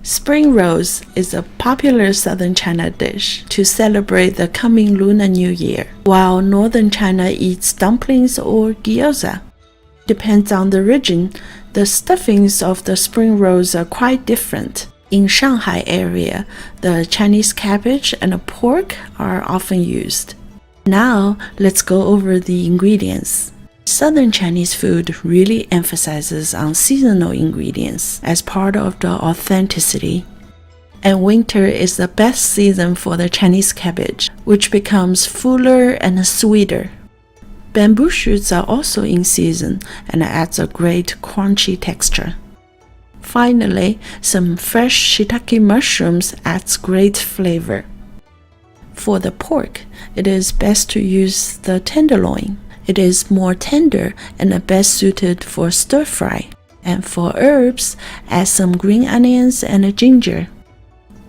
Spring rolls is a popular southern China dish to celebrate the coming Lunar New Year, while northern China eats dumplings or gyoza. Depends on the region, the stuffings of the spring rolls are quite different. In Shanghai area, the Chinese cabbage and pork are often used. Now, let's go over the ingredients. Southern Chinese food really emphasizes on seasonal ingredients as part of the authenticity. And winter is the best season for the Chinese cabbage, which becomes fuller and sweeter. Bamboo shoots are also in season and adds a great crunchy texture. Finally, some fresh shiitake mushrooms adds great flavor. For the pork, it is best to use the tenderloin. It is more tender and best suited for stir fry. And for herbs, add some green onions and ginger.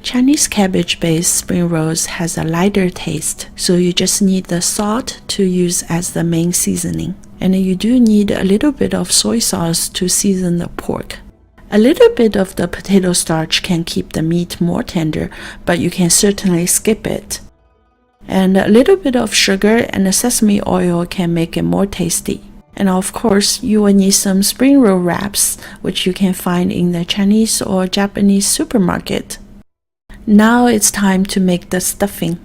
Chinese cabbage-based spring rolls has a lighter taste, so you just need the salt to use as the main seasoning. And you do need a little bit of soy sauce to season the pork. A little bit of the potato starch can keep the meat more tender, but you can certainly skip it. And a little bit of sugar and sesame oil can make it more tasty. And of course, you will need some spring roll wraps, which you can find in the Chinese or Japanese supermarket. Now it's time to make the stuffing.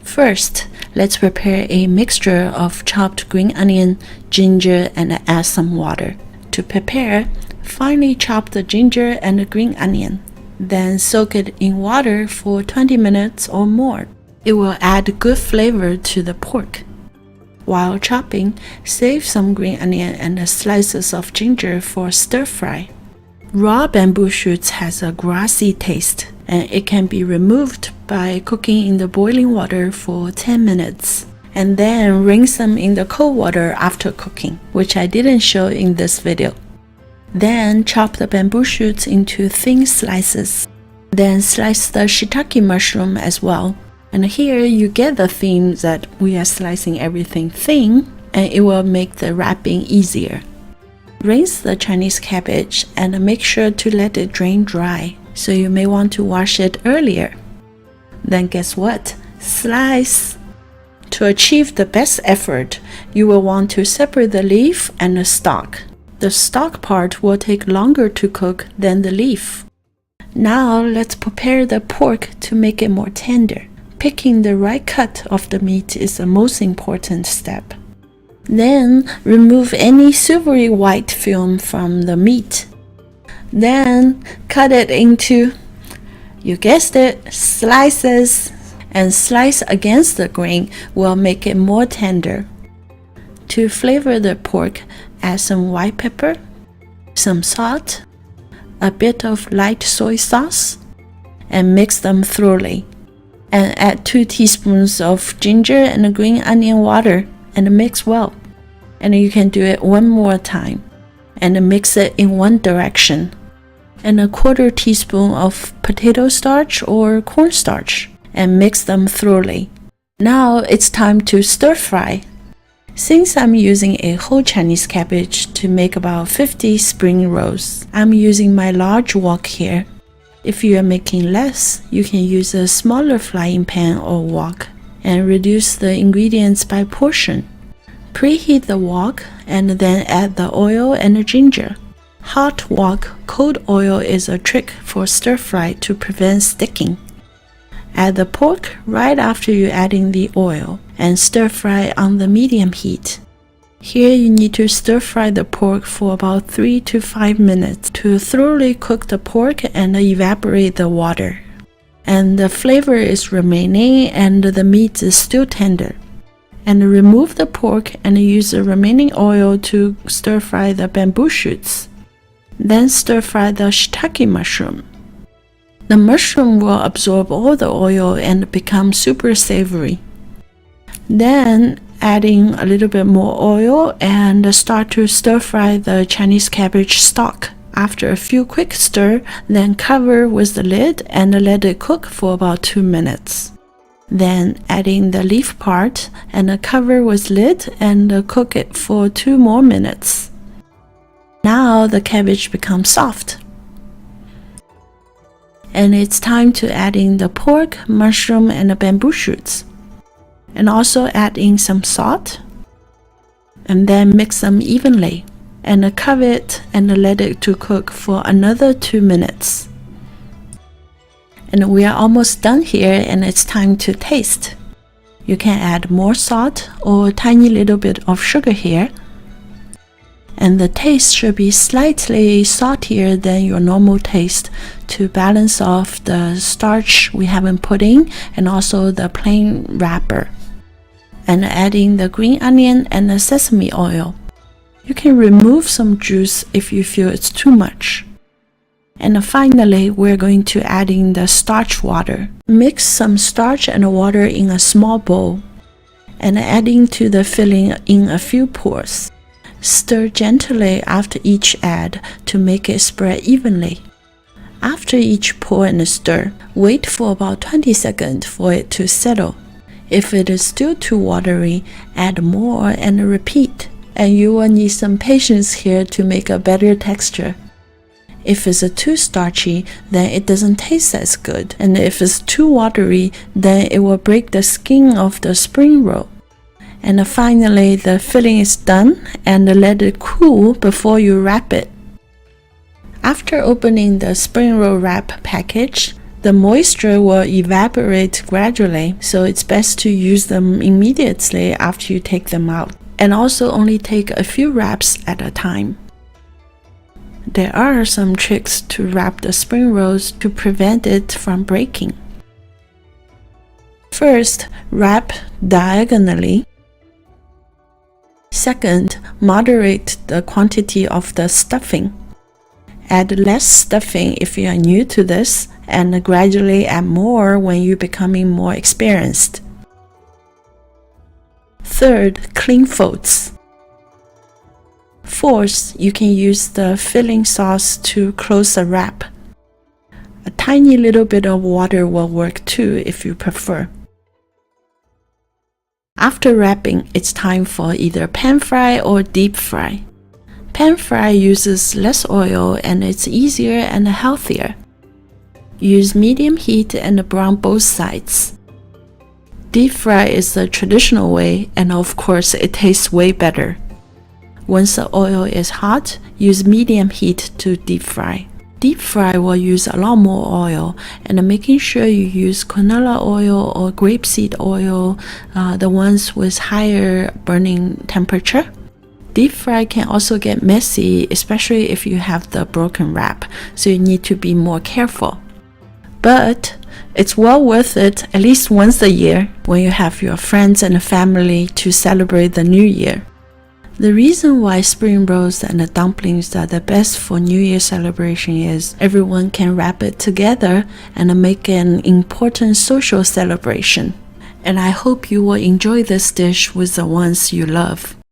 First, let's prepare a mixture of chopped green onion, ginger, and add some water. To prepare, finely chop the ginger and the green onion. Then soak it in water for 20 minutes or more. It will add good flavor to the pork. While chopping, save some green onion and slices of ginger for stir fry. Raw bamboo shoots has a grassy taste, and it can be removed by cooking in the boiling water for 10 minutes. And then rinse them in the cold water after cooking, which I didn't show in this video. Then chop the bamboo shoots into thin slices. Then slice the shiitake mushroom as well. And here you get the theme that we are slicing everything thin, and it will make the wrapping easier. Rinse the Chinese cabbage and make sure to let it drain dry, so you may want to wash it earlier. Then guess what? Slice! To achieve the best effort, you will want to separate the leaf and the stalk. The stalk part will take longer to cook than the leaf. Now let's prepare the pork to make it more tender. Picking the right cut of the meat is the most important step. Then remove any silvery white film from the meat. Then cut it into, you guessed it, slices, and slice against the grain will make it more tender. To flavor the pork, add some white pepper, some salt, a bit of light soy sauce, and mix them thoroughly. And add 2 teaspoons of ginger and green onion water and mix well. And you can do it one more time and mix it in one direction. And a 1/4 teaspoon of potato starch or cornstarch and mix them thoroughly. Now it's time to stir fry. Since I'm using a whole Chinese cabbage to make about 50 spring rolls, I'm using my large wok here. If you are making less, you can use a smaller frying pan or wok and reduce the ingredients by portion. Preheat the wok and then add the oil and the ginger. Hot wok, cold oil is a trick for stir fry to prevent sticking. Add the pork right after you adding the oil and stir fry on the medium heat. Here you need to stir fry the pork for about 3 to 5 minutes to thoroughly cook the pork and evaporate the water. And the flavor is remaining and the meat is still tender. And remove the pork and use the remaining oil to stir fry the bamboo shoots. Then stir fry the shiitake mushroom. The mushroom will absorb all the oil and become super savory. Then adding a little bit more oil and start to stir fry the Chinese cabbage stalk. After a few quick stir, then cover with the lid and let it cook for about 2 minutes. Then adding the leaf part and cover with lid and cook it for 2 more minutes. Now the cabbage becomes soft. And it's time to add in the pork, mushroom, and the bamboo shoots. And also add in some salt. And then mix them evenly. And cover it and let it to cook for another 2 minutes. And we are almost done here, and it's time to taste. You can add more salt or a tiny little bit of sugar here. And the taste should be slightly saltier than your normal taste to balance off the starch we haven't put in and also the plain wrapper. And adding the green onion and the sesame oil. You can remove some juice if you feel it's too much. And finally, we're going to add in the starch water. Mix some starch and water in a small bowl and add into the filling in a few pours. Stir gently after each add to make it spread evenly. After each pour and stir, wait for about 20 seconds for it to settle. If it is still too watery, add more and repeat. And you will need some patience here to make a better texture. If it's too starchy, then it doesn't taste as good. And if it's too watery, then it will break the skin of the spring roll. And finally, the filling is done, and let it cool before you wrap it. After opening the spring roll wrap package, the moisture will evaporate gradually, so it's best to use them immediately after you take them out. And also only take a few wraps at a time. There are some tricks to wrap the spring rolls to prevent it from breaking. First, wrap diagonally. Second, moderate the quantity of the stuffing. Add less stuffing if you are new to this, and gradually add more when you're becoming more experienced. Third, clean folds. Fourth, you can use the filling sauce to close the wrap. A tiny little bit of water will work too if you prefer. After wrapping, it's time for either pan fry or deep fry. Pan fry uses less oil and it's easier and healthier. Use medium heat and brown both sides. Deep fry is the traditional way, and of course it tastes way better. Once the oil is hot, use medium heat to deep fry. Deep fry will use a lot more oil, and making sure you use canola oil or grapeseed oil, the ones with higher burning temperature. Deep fry can also get messy, especially if you have the broken wrap, so you need to be more careful. But it's well worth it at least once a year when you have your friends and family to celebrate the new year. The reason why spring rolls and the dumplings are the best for New Year celebration is everyone can wrap it together and make an important social celebration. And I hope you will enjoy this dish with the ones you love.